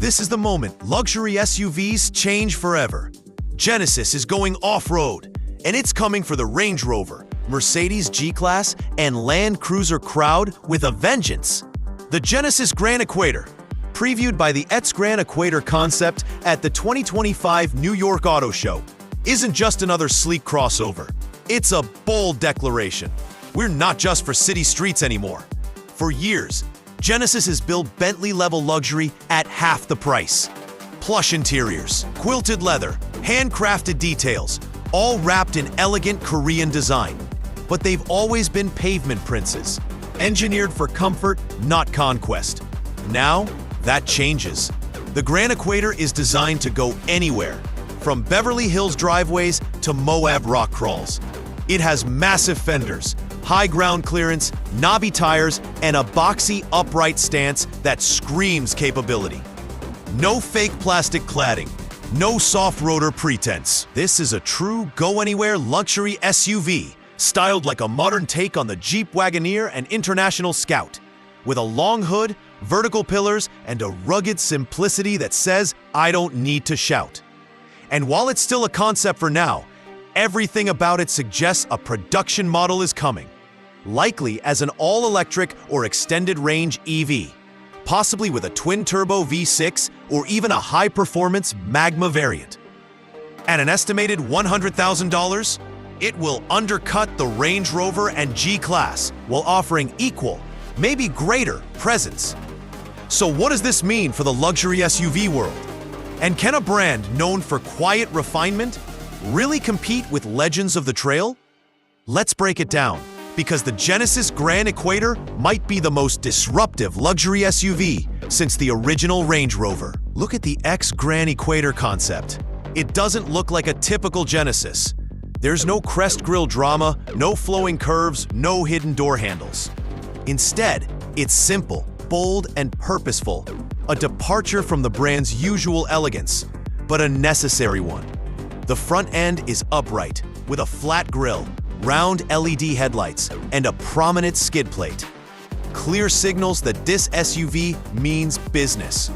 This is the moment luxury SUVs change forever. Genesis is going off-road, and it's coming for the Range Rover, Mercedes G-Class, and Land Cruiser crowd with a vengeance. The Genesis Gran Equator, previewed by the X Gran Equator concept at the 2025 New York Auto Show, isn't just another sleek crossover. It's a bold declaration. We're not just for city streets anymore. For years, Genesis has built Bentley-level luxury at half the price. Plush interiors, quilted leather, handcrafted details, all wrapped in elegant Korean design. But they've always been pavement princes, engineered for comfort, not conquest. Now, that changes. The Gran Equator is designed to go anywhere, from Beverly Hills driveways to Moab rock crawls. It has massive fenders, high ground clearance, knobby tires, and a boxy upright stance that screams capability. No fake plastic cladding, no soft rotor pretense. This is a true go-anywhere luxury SUV, styled like a modern take on the Jeep Wagoneer and International Scout, with a long hood, vertical pillars, and a rugged simplicity that says, "I don't need to shout." And while it's still a concept for now, everything about it suggests a production model is coming, likely as an all-electric or extended-range EV, possibly with a twin-turbo V6 or even a high-performance Magma variant. At an estimated $100,000, it will undercut the Range Rover and G-Class while offering equal, maybe greater, presence. So what does this mean for the luxury SUV world? And can a brand known for quiet refinement really compete with legends of the trail? Let's break it down, because the Genesis Gran Equator might be the most disruptive luxury SUV since the original Range Rover. Look at the X Gran Equator concept. It doesn't look like a typical Genesis. There's no crest grille drama, no flowing curves, no hidden door handles. Instead, it's simple, bold, and purposeful, a departure from the brand's usual elegance, but a necessary one. The front end is upright, with a flat grille, round LED headlights, and a prominent skid plate. Clear signals that this SUV means business.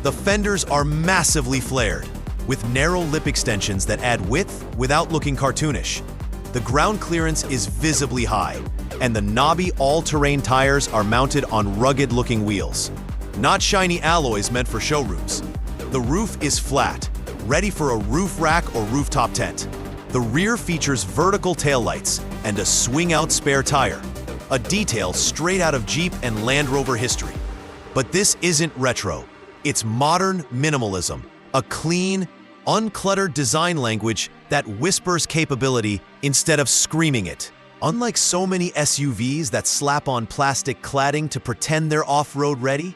The fenders are massively flared, with narrow lip extensions that add width without looking cartoonish. The ground clearance is visibly high, and the knobby all-terrain tires are mounted on rugged-looking wheels. Not shiny alloys meant for showrooms. The roof is flat, ready for a roof rack or rooftop tent. The rear features vertical taillights and a swing-out spare tire, a detail straight out of Jeep and Land Rover history. But this isn't retro. It's modern minimalism, a clean, uncluttered design language that whispers capability instead of screaming it. Unlike so many SUVs that slap on plastic cladding to pretend they're off-road ready,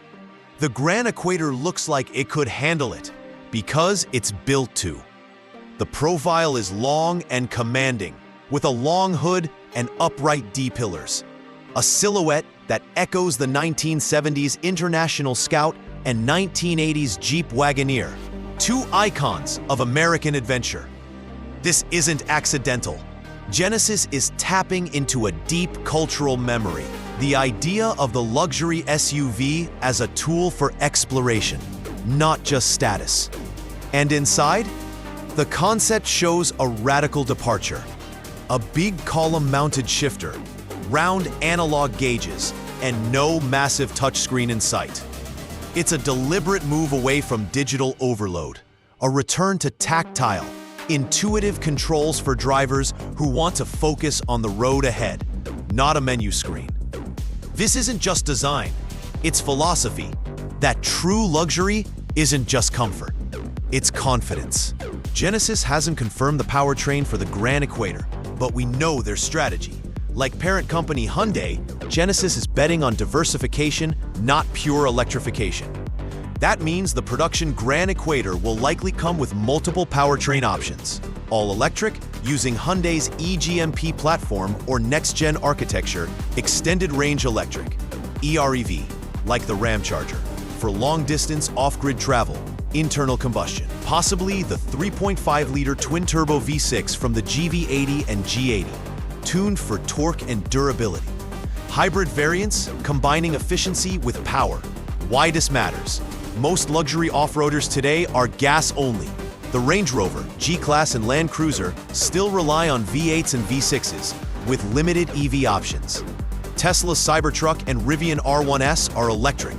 the Gran Equator looks like it could handle it because it's built to. The profile is long and commanding, with a long hood and upright D-pillars, a silhouette that echoes the 1970s International Scout and 1980s Jeep Wagoneer, two icons of American adventure. This isn't accidental. Genesis is tapping into a deep cultural memory, the idea of the luxury SUV as a tool for exploration, not just status. And inside, the concept shows a radical departure. A big column-mounted shifter, round analog gauges, and no massive touchscreen in sight. It's a deliberate move away from digital overload, a return to tactile, intuitive controls for drivers who want to focus on the road ahead, not a menu screen. This isn't just design, it's philosophy. That true luxury isn't just comfort, it's confidence. Genesis hasn't confirmed the powertrain for the Gran Equator, but we know their strategy. Like parent company Hyundai, Genesis is betting on diversification, not pure electrification. That means the production Gran Equator will likely come with multiple powertrain options. All-electric, using Hyundai's eGMP platform or next-gen architecture, extended range electric, EREV, like the Ram Charger, for long-distance off-grid travel, internal combustion, possibly the 3.5-liter twin-turbo V6 from the GV80 and G80, tuned for torque and durability. Hybrid variants, combining efficiency with power. Why this matters? most luxury off-roaders today are gas-only. The Range Rover, G-Class, and Land Cruiser still rely on V8s and V6s, with limited EV options. Tesla's Cybertruck and Rivian R1S are electric,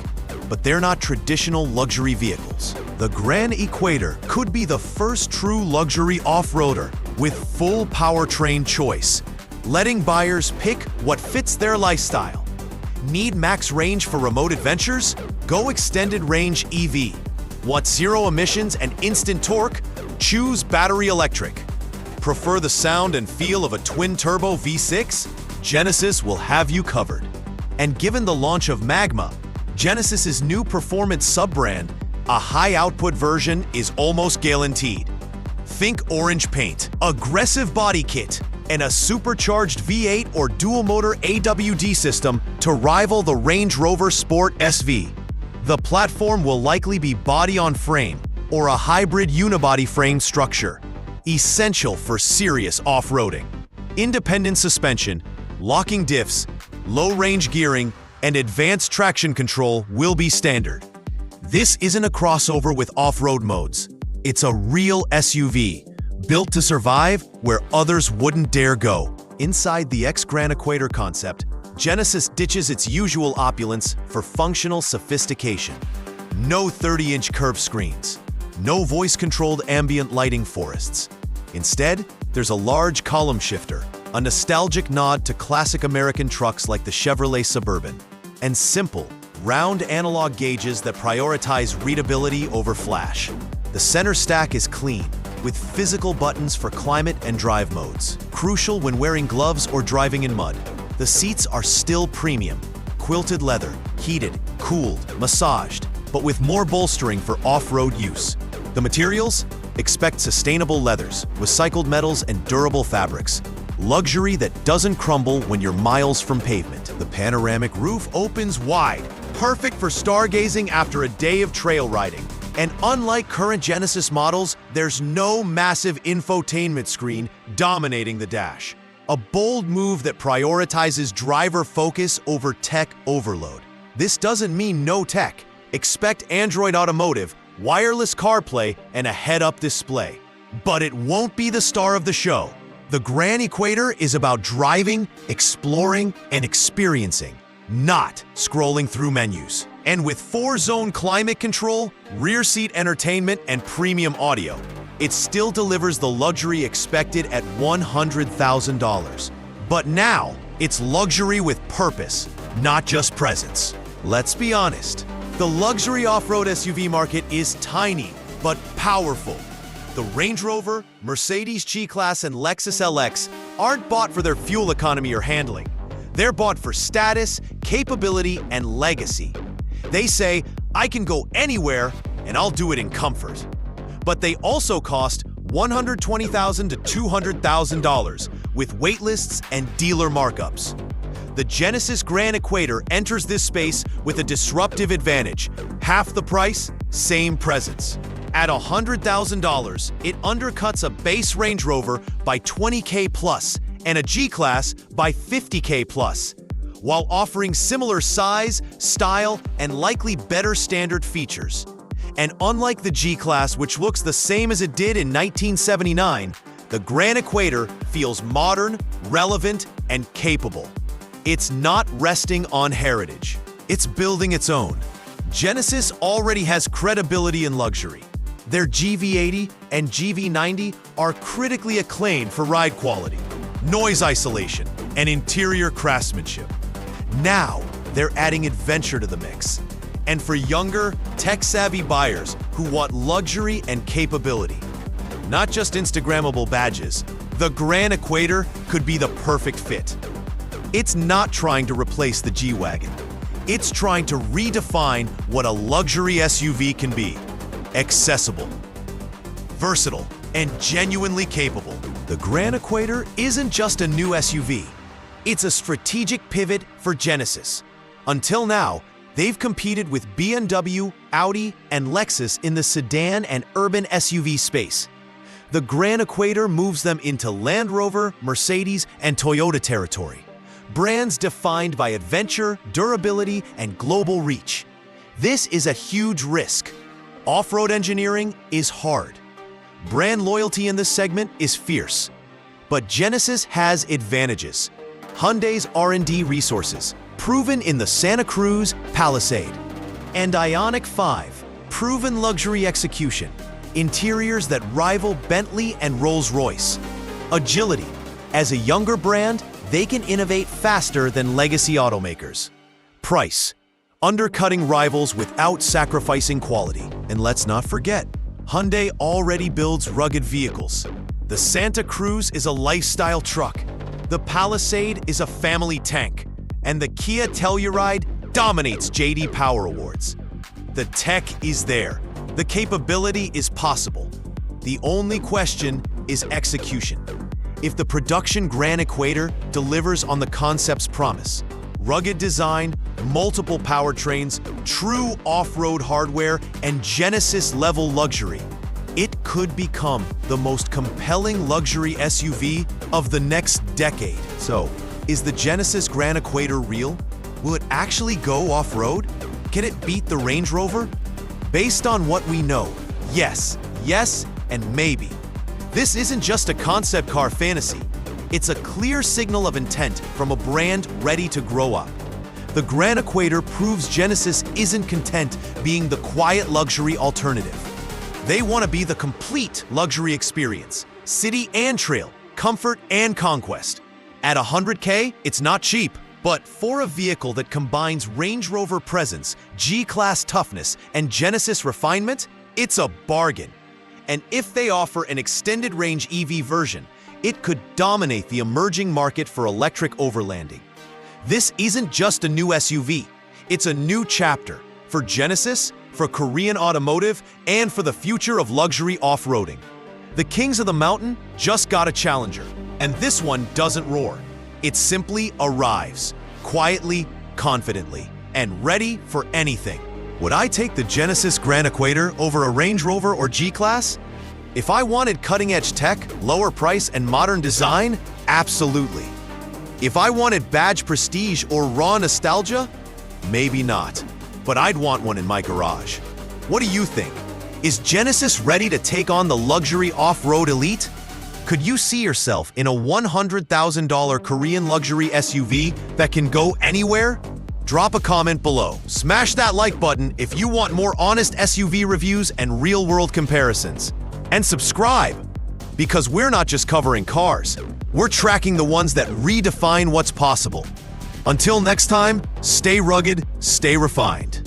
but they're not traditional luxury vehicles. The Gran Equator could be the first true luxury off-roader with full powertrain choice, letting buyers pick what fits their lifestyle. Need max range for remote adventures? Go extended range EV. Want zero emissions and instant torque? Choose battery electric. Prefer the sound and feel of a twin-turbo V6? Genesis will have you covered. And given the launch of Magma, Genesis's new performance sub-brand, a high-output version is almost guaranteed. Think orange paint, aggressive body kit, and a supercharged V8 or dual-motor AWD system to rival the Range Rover Sport SV. The platform will likely be body-on-frame or a hybrid unibody frame structure, essential for serious off-roading. Independent suspension, locking diffs, low-range gearing, and advanced traction control will be standard. This isn't a crossover with off-road modes. It's a real SUV, built to survive where others wouldn't dare go. Inside the X Gran Equator concept, Genesis ditches its usual opulence for functional sophistication. No 30-inch curved screens, no voice-controlled ambient lighting forests. Instead, there's a large column shifter, a nostalgic nod to classic American trucks like the Chevrolet Suburban, and simple, round analog gauges that prioritize readability over flash. The center stack is clean, with physical buttons for climate and drive modes, crucial when wearing gloves or driving in mud. The seats are still premium, quilted leather, heated, cooled, massaged, but with more bolstering for off-road use. The materials? Expect sustainable leathers, recycled metals, and durable fabrics. Luxury that doesn't crumble when you're miles from pavement. The panoramic roof opens wide, perfect for stargazing after a day of trail riding. And unlike current Genesis models, there's no massive infotainment screen dominating the dash. A bold move that prioritizes driver focus over tech overload. This doesn't mean no tech. Expect Android Automotive, wireless CarPlay, and a head-up display. But it won't be the star of the show. The Gran Equator is about driving, exploring, and experiencing, not scrolling through menus. And with 4-zone climate control, rear seat entertainment, and premium audio, it still delivers the luxury expected at $100,000. But now, it's luxury with purpose, not just presence. Let's be honest, the luxury off-road SUV market is tiny, but powerful. The Range Rover, Mercedes G-Class, and Lexus LX aren't bought for their fuel economy or handling. They're bought for status, capability, and legacy. They say, I can go anywhere, and I'll do it in comfort. But they also cost $120,000 to $200,000 with waitlists and dealer markups. The Genesis Gran Equator enters this space with a disruptive advantage. Half the price, same presence. At $100,000, it undercuts a base Range Rover by $20K plus and a G-Class by $50K plus, while offering similar size, style, and likely better standard features. And unlike the G-Class, which looks the same as it did in 1979, the Gran Equator feels modern, relevant, and capable. It's not resting on heritage. It's building its own. Genesis already has credibility in luxury. Their GV80 and GV90 are critically acclaimed for ride quality, noise isolation, and interior craftsmanship. Now, they're adding adventure to the mix. And for younger, tech-savvy buyers who want luxury and capability, not just Instagrammable badges, the Gran Equator could be the perfect fit. It's not trying to replace the G-Wagon. It's trying to redefine what a luxury SUV can be. Accessible, versatile, and genuinely capable. The Gran Equator isn't just a new SUV. It's a strategic pivot for Genesis. Until now, they've competed with BMW, Audi, and Lexus in the sedan and urban SUV space. The Gran Equator moves them into Land Rover, Mercedes, and Toyota territory. Brands defined by adventure, durability, and global reach. This is a huge risk, Off-road engineering is hard. Brand loyalty in this segment is fierce. But Genesis has advantages. Hyundai's R&D resources, proven in the Santa Cruz Palisade. And Ioniq 5, proven luxury execution. Interiors that rival Bentley and Rolls-Royce. Agility. As a younger brand, they can innovate faster than legacy automakers. Price. Undercutting rivals without sacrificing quality. And let's not forget, Hyundai already builds rugged vehicles. The Santa Cruz is a lifestyle truck. The Palisade is a family tank. And the Kia Telluride dominates J.D. Power Awards. The tech is there. The capability is possible. The only question is execution. If the production Gran Equator delivers on the concept's promise, rugged design, multiple powertrains, true off-road hardware, and Genesis-level luxury, it could become the most compelling luxury SUV of the next decade. So, is the Genesis Gran Equator real? Will it actually go off-road? Can it beat the Range Rover? Based on what we know, yes, and maybe. This isn't just a concept car fantasy. It's a clear signal of intent from a brand ready to grow up. The Gran Equator proves Genesis isn't content being the quiet luxury alternative. They want to be the complete luxury experience, city and trail, comfort and conquest. At $100K, it's not cheap, but for a vehicle that combines Range Rover presence, G-Class toughness, and Genesis refinement, it's a bargain. And if they offer an extended range EV version, it could dominate the emerging market for electric overlanding. This isn't just a new SUV, it's a new chapter for Genesis, for Korean automotive, and for the future of luxury off-roading. The Kings of the Mountain just got a challenger, and this one doesn't roar. It simply arrives, quietly, confidently, and ready for anything. Would I take the Genesis Gran Equator over a Range Rover or G-Class? If I wanted cutting-edge tech, lower price, and modern design, absolutely. If I wanted badge prestige or raw nostalgia, maybe not. But I'd want one in my garage. What do you think? Is Genesis ready to take on the luxury off-road elite? Could you see yourself in a $100,000 Korean luxury SUV that can go anywhere? Drop a comment below. Smash that like button if you want more honest SUV reviews and real-world comparisons. And subscribe, because we're not just covering cars, we're tracking the ones that redefine what's possible. Until next time, stay rugged, stay refined.